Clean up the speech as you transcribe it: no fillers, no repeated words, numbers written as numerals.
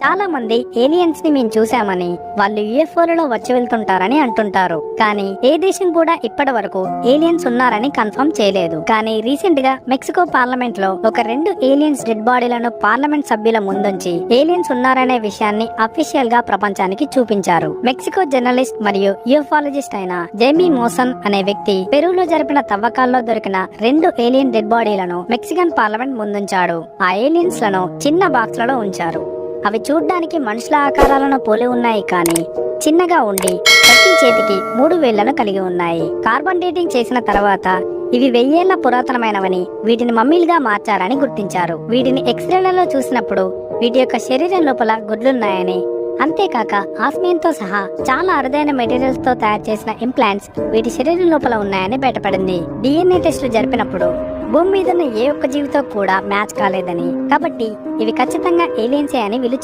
చాలా మంది ఏలియన్స్ ని మేము చూసామని, వాళ్ళు యుఎఫ్ఓలలో వచ్చి వెళ్తుంటారని అంటుంటారు. కానీ ఏ దేశం కూడా ఇప్పటి వరకు ఏలియన్స్ ఉన్నారని కన్ఫర్మ్ చేయలేదు. కానీ రీసెంట్ గా మెక్సికో పార్లమెంట్ లో ఒక 2 ఏలియన్స్ డెడ్ బాడీలను పార్లమెంట్ సభ్యుల ముందుంచి ఏలియన్స్ ఉన్నారనే విషయాన్ని అఫీషియల్ గా ప్రపంచానికి చూపించారు. మెక్సికో జర్నలిస్ట్ మరియు యూఎఫాలజిస్ట్ అయిన జేమీ మోసన్ అనే వ్యక్తి పెరూలో జరిపిన తవ్వకాల్లో దొరికిన 2 ఏలియన్ డెడ్ బాడీలను మెక్సికన్ పార్లమెంట్ ముందుంచాడు. ఆ ఏలియన్స్ లను చిన్న బాక్స్ లలో ఉంచారు. అవి చూడ్డానికి మనుషుల ఆకారాలను పోలి ఉన్నాయి, కానీ చిన్నగా ఉండి ప్రతి చేతికి 3 వేళ్లను కలిగి ఉన్నాయి. కార్బన్ డేటింగ్ చేసిన తర్వాత ఇవి 1000 ఏళ్ల పురాతనమైనవని, వీటిని మమ్మీలుగా మార్చారని గుర్తించారు. వీటిని ఎక్స్రేలలో చూసినప్పుడు వీటి యొక్క శరీరం లోపల గుడ్లున్నాయని, అంతేకాక ఆస్మియన్ తో సహా చాలా అరుదైన మెటీరియల్స్ తో తయారు చేసిన ఇంప్లాంట్స్ వీటి శరీరం లోపల ఉన్నాయని బయటపడింది. డిఎన్ఏ టెస్టులు జరిపినప్పుడు భూమి మీద ఉన్న ఏ ఒక్క జీవితో కూడా మ్యాచ్ కాలేదని, కాబట్టి ఇవి ఖచ్చితంగా ఏలియన్సే అని వీళ్ళు